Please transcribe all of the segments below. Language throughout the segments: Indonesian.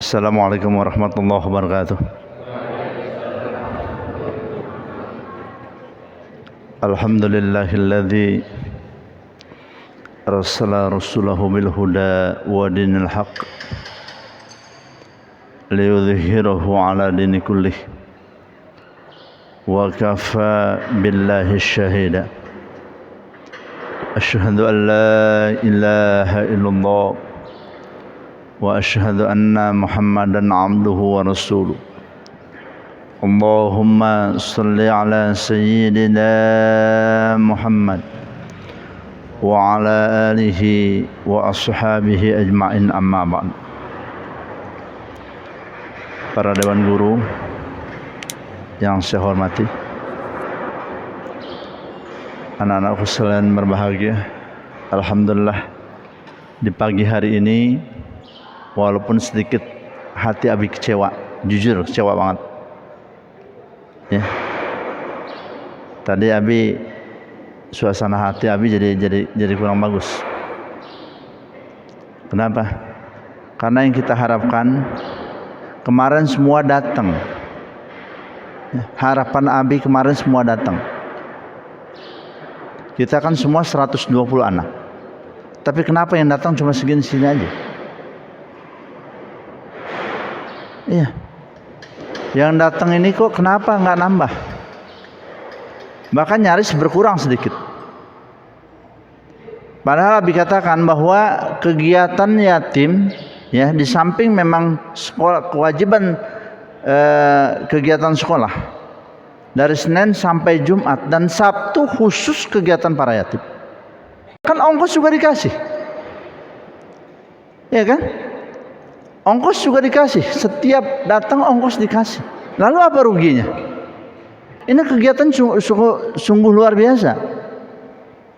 Assalamualaikum warahmatullahi wabarakatuh. Alhamdulillahilladzi arsala rasulahu bil huda wa dinil haqq liyudhhirahu ala dini kullih wa kafa billahi syahida. Asyhadu an la ilaha illallah wa asyhadu anna Muhammadan abduhu wa rasuluh. Allahumma salli ala sayyidina Muhammad wa ala alihi wa ashabihi ajma'in, amma ba'd. Para dewan guru yang saya hormati, anak-anakku sekalian berbahagia, alhamdulillah di pagi hari ini walaupun sedikit hati Abi kecewa, jujur kecewa banget ya. Tadi Abi, suasana hati Abi jadi kurang bagus. Kenapa? Karena yang kita harapkan kemarin semua datang ya, harapan Abi kemarin semua datang. Kita kan semua 120 anak, tapi kenapa yang datang cuma segini-segini aja? Iya, yang datang ini kok kenapa nggak nambah? Bahkan nyaris berkurang sedikit. Padahal dikatakan bahwa kegiatan yatim ya, di samping memang sekolah, kewajiban kegiatan sekolah dari Senin sampai Jumat dan Sabtu khusus kegiatan para yatim. Kan ongkos juga dikasih, ya kan? Ongkos juga dikasih, setiap datang ongkos dikasih. Lalu apa ruginya? Ini kegiatan sungguh luar biasa.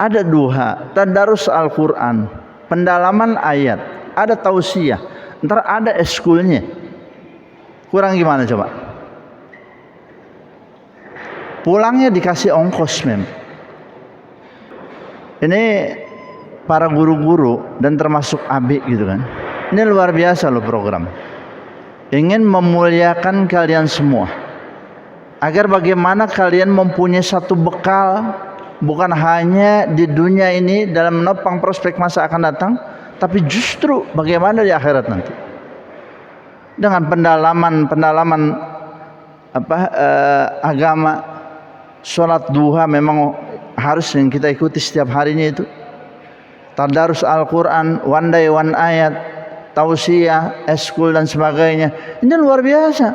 Ada duha, tadarus Al-Quran, pendalaman ayat, ada tausiah, ntar ada eskulnya. Kurang gimana coba? Pulangnya dikasih ongkos memang. Ini para guru-guru dan termasuk Abi gitu kan. Ini luar biasa loh program. Ingin memuliakan kalian semua, agar bagaimana kalian mempunyai satu bekal, bukan hanya di dunia ini dalam menopang prospek masa akan datang, tapi justru bagaimana di akhirat nanti. Dengan pendalaman agama, sholat duha memang harus yang kita ikuti setiap harinya itu. Tadarus Al-Quran, one day one ayat, tausiah, eskul dan sebagainya. Ini luar biasa,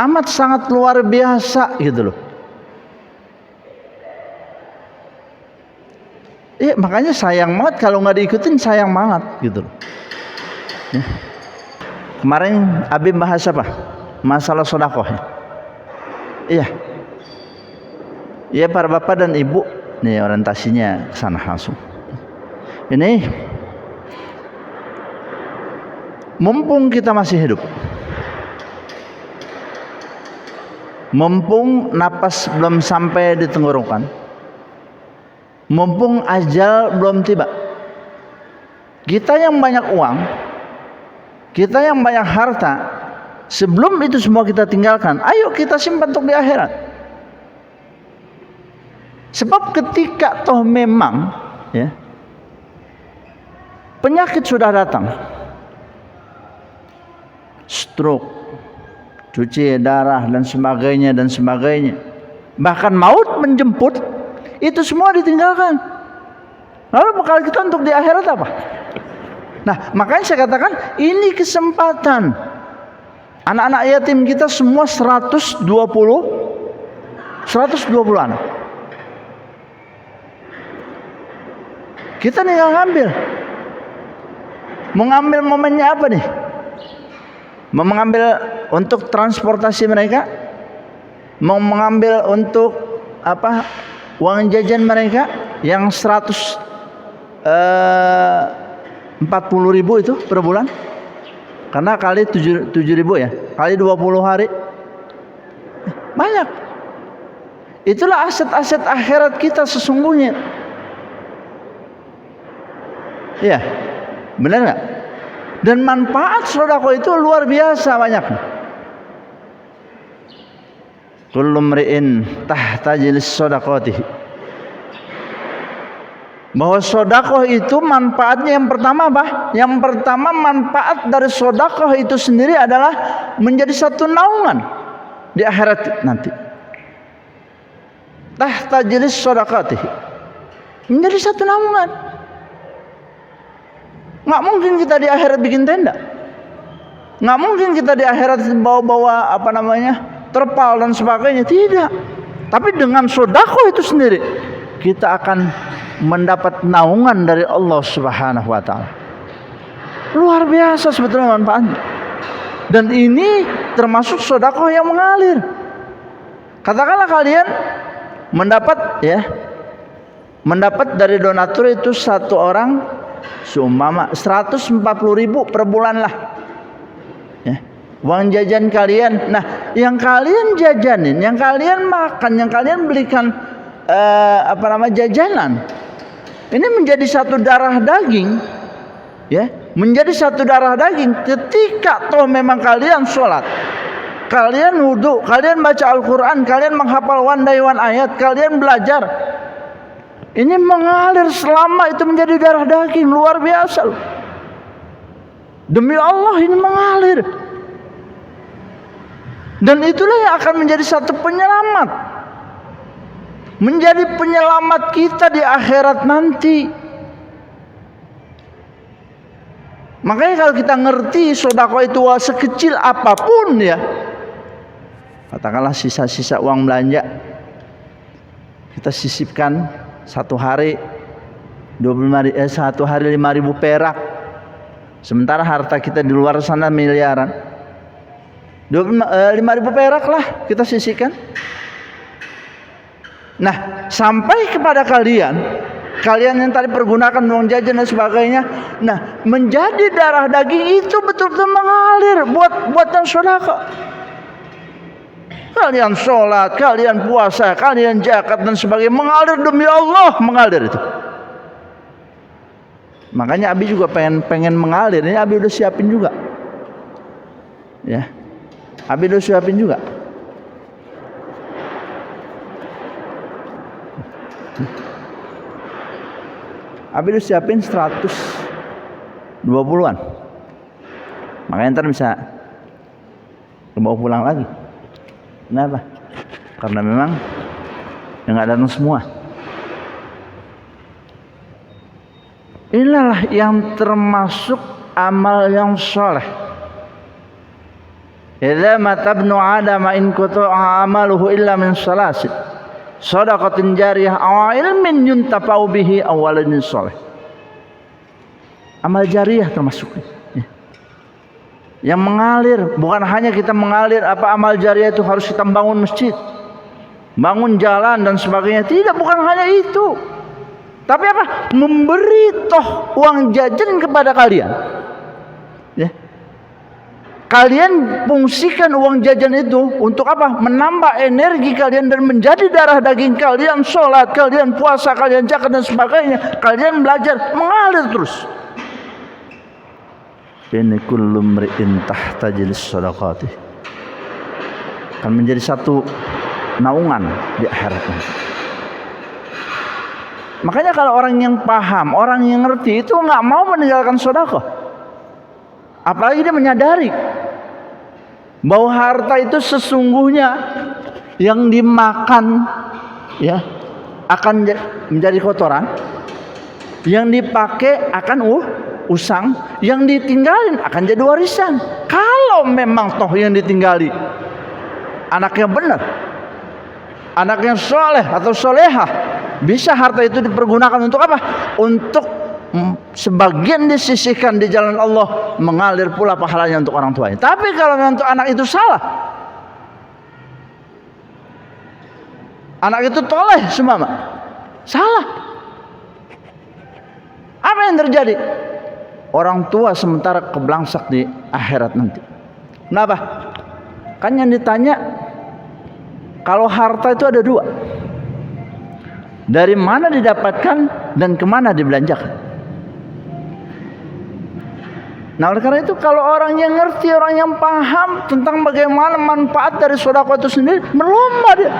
amat sangat luar biasa gitu loh. Iya, makanya sayang banget kalau nggak diikutin, sayang banget gitu loh ya. Kemarin Abi bahas apa? Masalah sedekah ya? Iya, iya para bapak dan ibu nih, orientasinya ke sana langsung. Ini mumpung kita masih hidup, mumpung napas belum sampai di tenggorokan, mumpung ajal belum tiba, kita yang banyak uang, kita yang banyak harta, sebelum itu semua kita tinggalkan, ayo kita simpan untuk di akhirat. Sebab ketika toh memang ya, penyakit sudah datang, stroke, cuci darah dan sebagainya, bahkan maut menjemput, itu semua ditinggalkan. Lalu bekal kita untuk di akhirat apa? Nah, makanya saya katakan ini kesempatan. Anak-anak yatim kita semua 120 anak. Kita tinggal ngambil. Mau ngambil momennya apa nih? Mau mengambil untuk transportasi mereka, mau mengambil untuk apa, uang jajan mereka yang 140.000 itu per bulan, karena kali 7.000 ya, kali 20 hari banyak. Itulah aset-aset akhirat kita sesungguhnya. Iya, benar nggak? Dan manfaat sedekah itu luar biasa banyak. Kullu mri'in tahtaji lis-shadaqatihi. Bahwa sedekah itu manfaatnya yang pertama apa? Yang pertama manfaat dari sedekah itu sendiri adalah menjadi satu naungan di akhirat nanti. Tahtaji lis-shadaqatihi. Menjadi satu naungan. Nggak mungkin kita di akhirat bikin tenda. Nggak mungkin kita di akhirat bawa-bawa terpal dan sebagainya. Tidak. Tapi dengan sedekah itu sendiri kita akan mendapat naungan dari Allah Subhanahu wa taala. Luar biasa sebetulnya manfaatnya. Dan ini termasuk sedekah yang mengalir. Katakanlah kalian mendapat dari donatur itu satu orang seumpama 140.000 per bulan lah, ya, uang jajan kalian. Nah, yang kalian jajanin, yang kalian makan, yang kalian belikan jajanan, ini menjadi satu darah daging, ya, menjadi satu darah daging. Ketika toh memang kalian sholat, kalian wudhu, kalian baca Al-Quran, kalian menghafal one day one ayat, kalian belajar. Ini mengalir selama itu menjadi darah daging, luar biasa loh. Demi Allah ini mengalir. Dan itulah yang akan menjadi satu penyelamat. Menjadi penyelamat kita di akhirat nanti. Makanya kalau kita ngerti sedekah itu sekecil apapun ya, katakanlah sisa-sisa uang belanja kita sisipkan satu hari 5.000 perak, sementara harta kita di luar sana miliaran. 5.000 perak lah kita sisihkan. Nah, sampai kepada kalian yang tadi pergunakan uang jajan dan sebagainya, nah menjadi darah daging itu betul-betul mengalir buat yang sedekah. Kalian sholat, kalian puasa, kalian zakat dan sebagainya, mengalir demi Allah, mengalir itu. Makanya Abi juga pengen mengalir. Ini Abi udah siapin juga, ya. Abi udah siapin juga. Abi udah siapin 120-an. Makanya ntar bisa bawa pulang lagi. Kenapa? Karena memang yang nggak datang semua. Inilah yang termasuk amal yang soleh. Idza mata ibnu Adam in qata'a amaluhu illa min salasin, shadaqatin jariyah aw ilmin yuntafa'u bihi aw waladin soleh. Amal jariyah termasuk yang mengalir. Bukan hanya kita mengalir, amal jariah itu harus kita bangun masjid, bangun jalan dan sebagainya. Tidak, bukan hanya itu. Tapi memberi toh uang jajan kepada kalian, ya. Kalian fungsikan uang jajan itu untuk menambah energi kalian dan menjadi darah daging kalian. Sholat, kalian puasa, kalian zakat dan sebagainya, kalian belajar, mengalir terus. Ini kullu mri'in tahtaji lis-shadaqati, akan menjadi satu naungan di akhirat nanti. Makanya kalau orang yang paham, orang yang ngerti itu nggak mau meninggalkan sedekah. Apalagi dia menyadari bahwa harta itu sesungguhnya yang dimakan, ya, akan menjadi kotoran, yang dipakai akan usang, yang ditinggalin akan jadi warisan. Kalau memang toh yang ditinggali anaknya benar, anaknya soleh atau solehah, bisa harta itu dipergunakan untuk Untuk sebagian disisihkan di jalan Allah, mengalir pula pahalanya untuk orang tuanya. Tapi kalau untuk anak itu salah, anak itu toleh semua, salah, apa yang terjadi? Orang tua sementara keblangsak di akhirat nanti. Kenapa? Kan yang ditanya, kalau harta itu ada dua, dari mana didapatkan dan kemana dibelanjakan. Nah oleh karena itu kalau orang yang ngerti, orang yang paham tentang bagaimana manfaat dari sedekah itu sendiri, berlomba dia.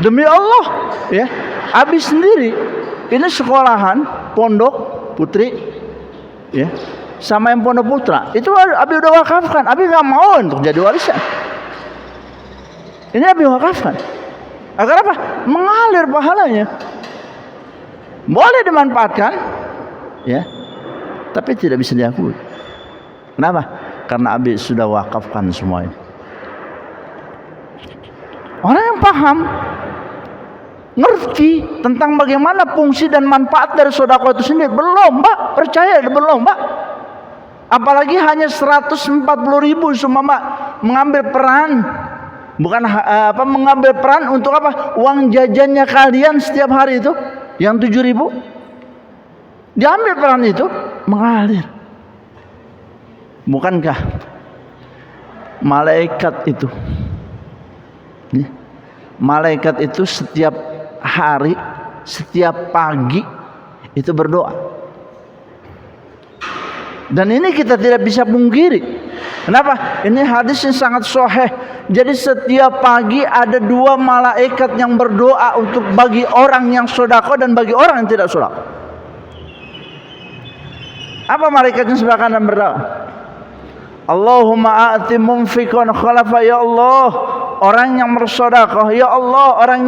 Demi Allah, ya. Abi sendiri ini sekolahan pondok putri, ya, sama yang pondok putra. Itu Abi udah wakafkan. Abi nggak mau untuk jadi warisan. Ini Abi wakafkan. Agar apa? Mengalir pahalanya. Boleh dimanfaatkan, ya. Tapi tidak bisa diakui. Kenapa? Karena Abi sudah wakafkan semuanya. Orang yang paham, ngerti tentang bagaimana fungsi dan manfaat dari sedekah itu sendiri, berlomba, percaya berlomba. Apalagi hanya 140.000 sumama mengambil peran, bukan mengambil peran untuk apa? Uang jajannya kalian setiap hari itu yang 7.000, diambil peran itu mengalir. Bukankah malaikat itu, malaikat itu setiap hari, setiap pagi itu berdoa. Dan ini kita tidak bisa pungkiri. Kenapa? Ini hadis yang sangat sahih. Jadi setiap pagi ada 2 malaikat yang berdoa untuk bagi orang yang sedekah dan bagi orang yang tidak sedekah. Apa malaikatnya sebelah kanan berdoa? Allahumma a'ti munfiqan khalafa, ya Allah, orang yang bersedekah, ya Allah, orang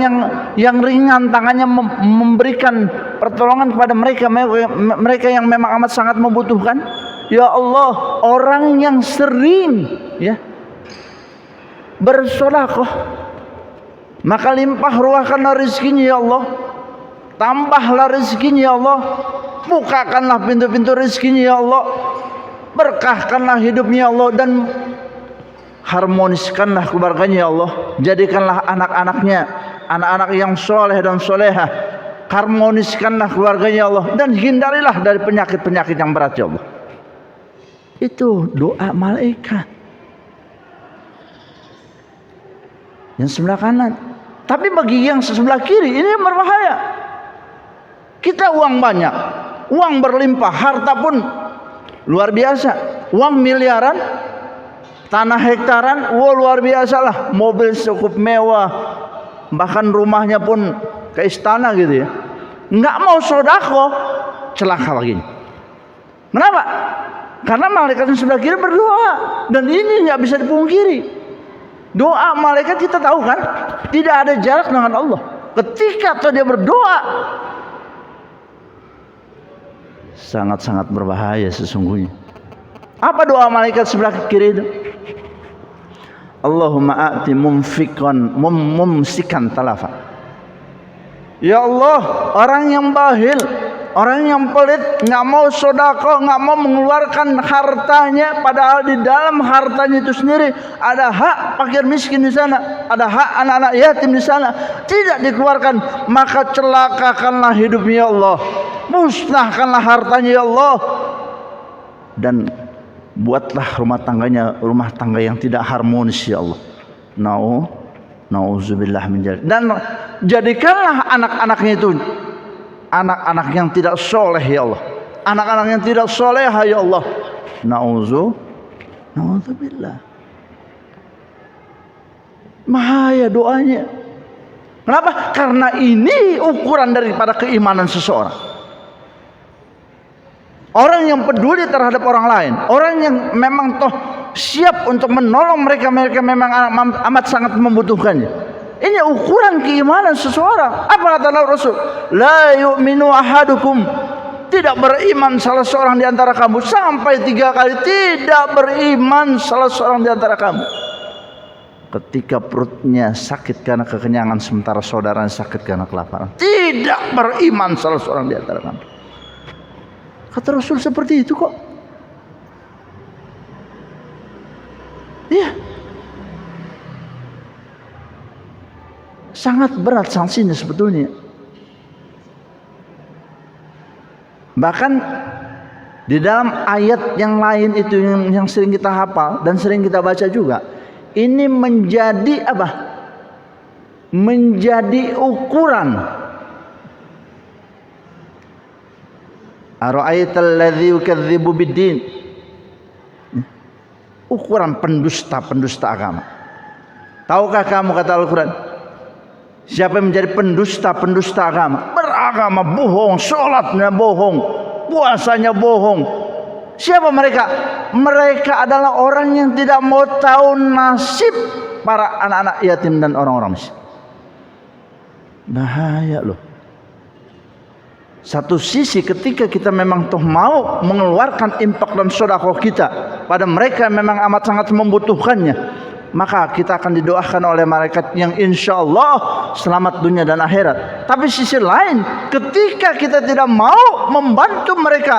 yang ringan tangannya memberikan pertolongan kepada mereka yang memang amat sangat membutuhkan. Ya Allah, orang yang sering, ya, bersedekah, maka limpah ruahkanlah rezekinya ya Allah, tambahlah rezekinya ya Allah, bukakanlah pintu-pintu rezekinya ya Allah, berkahkanlah hidupnya ya Allah, dan harmoniskanlah keluarganya ya Allah, jadikanlah anak-anaknya anak-anak yang soleh dan solehah, harmoniskanlah keluarganya ya Allah, dan hindarilah dari penyakit-penyakit yang berat ya Allah. Itu doa malaikat yang sebelah kanan. Tapi bagi yang sebelah kiri ini berbahaya. Kita uang banyak, uang berlimpah, harta pun luar biasa, uang miliaran, tanah hektaran, luar biasa lah, mobil cukup mewah, bahkan rumahnya pun ke istana gitu ya. Nggak mau sedekah, celaka lagi. Kenapa? Karena malaikat yang sebelah kiri berdoa, dan ini nggak bisa dipungkiri. Doa malaikat kita tahu kan, tidak ada jarak dengan Allah. Ketika dia berdoa, sangat-sangat berbahaya sesungguhnya. Apa doa malaikat sebelah kiri itu? Allahumma a'ti mumsikan talafa. Ya Allah, orang yang bakhil, orang yang pelit, nggak mau sedekah, nggak mau mengeluarkan hartanya, padahal di dalam hartanya itu sendiri ada hak fakir miskin di sana, ada hak anak-anak yatim di sana, tidak dikeluarkan, maka celakakanlah hidupnya ya Allah, musnahkanlah hartanya ya Allah, dan buatlah rumah tangga yang tidak harmonis ya Allah. Nauzubillah min dzalik. Dan jadikanlah anak-anaknya itu anak-anak yang tidak soleh ya Allah, anak-anak yang tidak soleh ya Allah. Nauzubillah. Bahaya doanya. Kenapa? Karena ini ukuran daripada keimanan seseorang. Orang yang peduli terhadap orang lain, orang yang memang toh siap untuk menolong mereka memang amat sangat membutuhkannya. Ini ukuran keimanan seseorang. Apa kata Rasul? La yu'minu ahadukum, tidak beriman salah seorang di antara kamu, sampai 3 kali tidak beriman salah seorang di antara kamu. Ketika perutnya sakit karena kekenyangan, sementara saudaranya sakit karena kelaparan, tidak beriman salah seorang di antara kamu. Kata Rasul seperti itu kok. Iya. Sangat berat sanksinya sebetulnya. Bahkan di dalam ayat yang lain itu yang sering kita hafal dan sering kita baca juga, ini menjadi apa? Menjadi ukuran Ara'aital ladzi yukadzibu biddin. Ukuran pendusta agama. Tahukah kamu, kata Al-Quran, siapa yang menjadi pendusta agama? Beragama bohong, sholatnya bohong, puasanya bohong. Siapa mereka? Mereka adalah orang yang tidak mau tahu nasib para anak-anak yatim dan orang-orang miskin. Bahaya loh. Satu sisi ketika kita memang toh mau mengeluarkan infak dan sedekah kita pada mereka yang memang amat sangat membutuhkannya, maka kita akan didoakan oleh malaikat yang insya Allah selamat dunia dan akhirat. Tapi sisi lain, ketika kita tidak mau membantu mereka,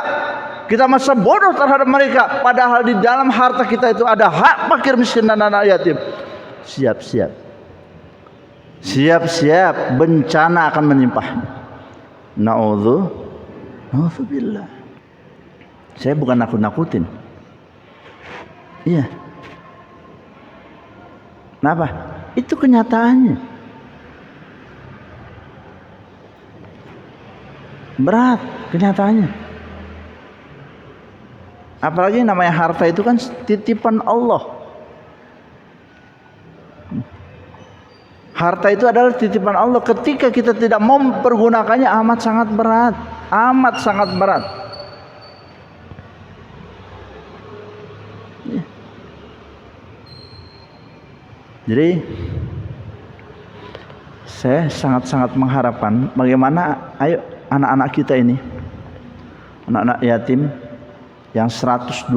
kita masa bodoh terhadap mereka, padahal di dalam harta kita itu ada hak fakir miskin dan anak yatim. Siap-siap bencana akan menimpa. Na'udzubillah. Saya bukan nakut-nakutin. Iya. Kenapa? Itu kenyataannya. Berat kenyataannya. Apalagi namanya harta itu kan titipan Allah. Harta itu adalah titipan Allah. Ketika kita tidak mau mempergunakannya, amat sangat berat. Ya. Jadi saya sangat-sangat mengharapkan bagaimana ayo anak-anak kita ini, anak-anak yatim yang 120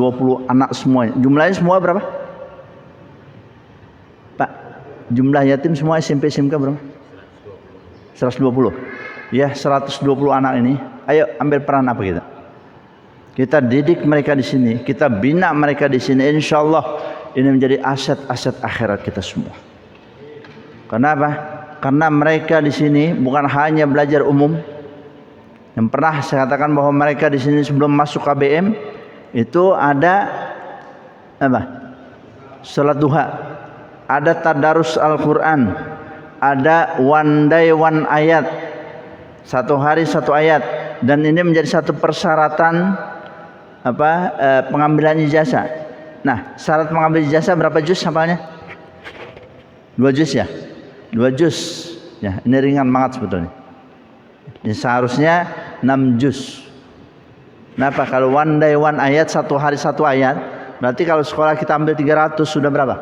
anak semuanya. Jumlahnya semua berapa? Pak, jumlah yatim semua SMP SMK berapa? 120. Ya, 120 anak ini. Ayo ambil peran apa kita? Kita didik mereka di sini, kita bina mereka di sini. Insyaallah ini menjadi aset-aset akhirat kita semua. Kenapa? Karena mereka di sini bukan hanya belajar umum. Yang pernah saya katakan bahwa mereka di sini sebelum masuk KBM itu ada apa? Salat duha, ada tadarus Al-Quran, ada one day one ayat, satu hari satu ayat, dan ini menjadi satu persyaratan pengambilan ijazah. Nah, syarat mengambil ijazah berapa juz hafalnya? 2 juz ya? 2 juz. Ya, ini ringan banget sebetulnya. Ini seharusnya 6 juz. Kenapa? Kalau one day one ayat, satu hari satu ayat, berarti kalau sekolah kita ambil 300 sudah berapa?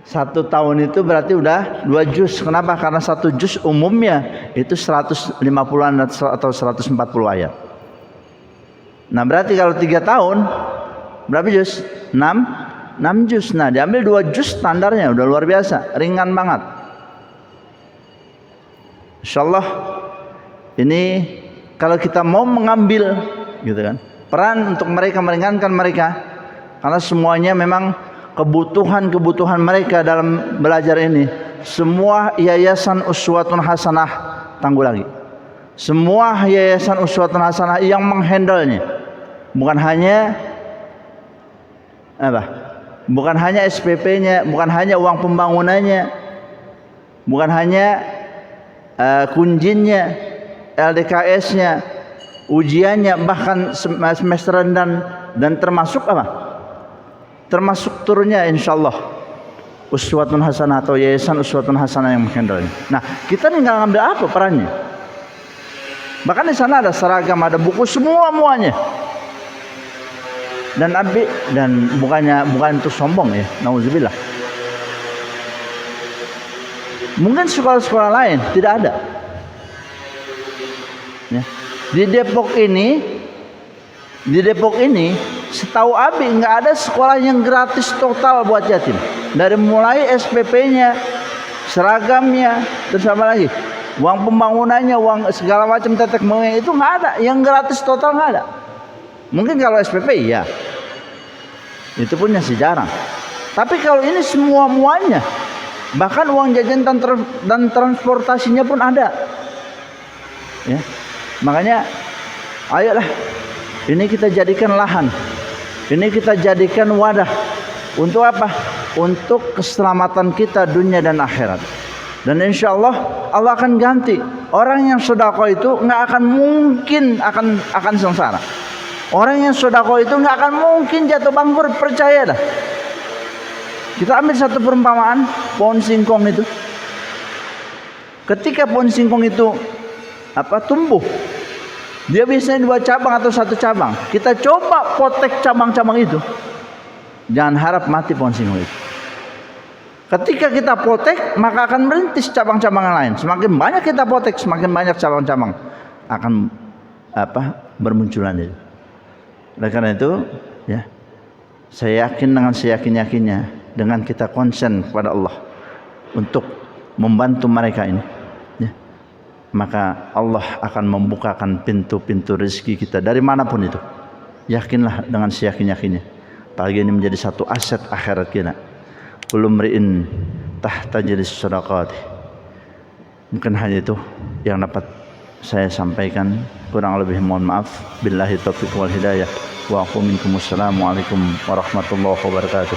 1 tahun itu berarti udah 2 juz. Kenapa? Karena 1 juz umumnya itu 150-an atau 140 ayat. Nah berarti kalau 3 tahun berapa juz? 6 juz. Nah diambil 2 juz standarnya udah luar biasa, ringan banget. Insyaallah ini kalau kita mau mengambil gitu kan peran untuk mereka, meringankan mereka, karena semuanya memang kebutuhan mereka dalam belajar ini, semua yayasan Uswatun Hasanah tangguh lagi. Semua yayasan Uswatun Hasanah yang menghandlenya, bukan hanya bukan hanya SPP-nya, bukan hanya uang pembangunannya, bukan hanya kunjinnya, LDKS-nya, ujiannya, bahkan semesteran dan termasuk termasuk turunnya insyaallah Uswatun Hasanah atau yayasan Uswatun Hasanah yang menghandle. Nah, kita tinggal ngambil apa perannya? Bahkan di sana ada seragam, ada buku, semuanya. Dan bukan itu sombong ya, nauzubillah. Mungkin sekolah-sekolah lain tidak ada. Ya. Di Depok ini setahu Abi nggak ada sekolah yang gratis total buat yatim. Dari mulai SPP-nya, seragamnya, terus apa lagi? Uang pembangunannya, uang segala macam tetek moyang itu nggak ada. Yang gratis total nggak ada. Mungkin kalau SPP ya, itu pun masih jarang. Tapi kalau ini muanya, bahkan uang jajan dan transportasinya pun ada. Ya, makanya ayolah. Ini kita jadikan lahan. Ini kita jadikan wadah. Untuk apa? Untuk keselamatan kita dunia dan akhirat. Dan insya Allah Allah akan ganti. Orang yang sedekah itu nggak akan mungkin akan sengsara. Orang yang sedekah itu nggak akan mungkin jatuh bangkrut, percaya dah. Kita ambil satu perumpamaan pohon singkong itu. Ketika pohon singkong itu tumbuh, dia biasanya 2 cabang atau 1 cabang. Kita coba potek cabang-cabang itu. Jangan harap mati pohon singkong itu. Ketika kita potek, maka akan merintis cabang-cabang yang lain. Semakin banyak kita potek, semakin banyak cabang-cabang akan bermunculan itu. Oleh karena itu, ya, saya yakin dengan seyakin-yakinnya, dengan kita konsen kepada Allah untuk membantu mereka ini, ya, maka Allah akan membukakan pintu-pintu rezeki kita dari manapun itu. Yakinlah dengan seyakin-yakinnya. Apalagi ini menjadi satu aset akhirat kita. Kullu mri'in tahta jalis sadaqati. Mungkin hanya itu yang dapat saya sampaikan, kurang lebih mohon maaf. Billahi taufiq wal hidayah wa aqu minkum. Assalamualaikum warahmatullahi wabarakatuh.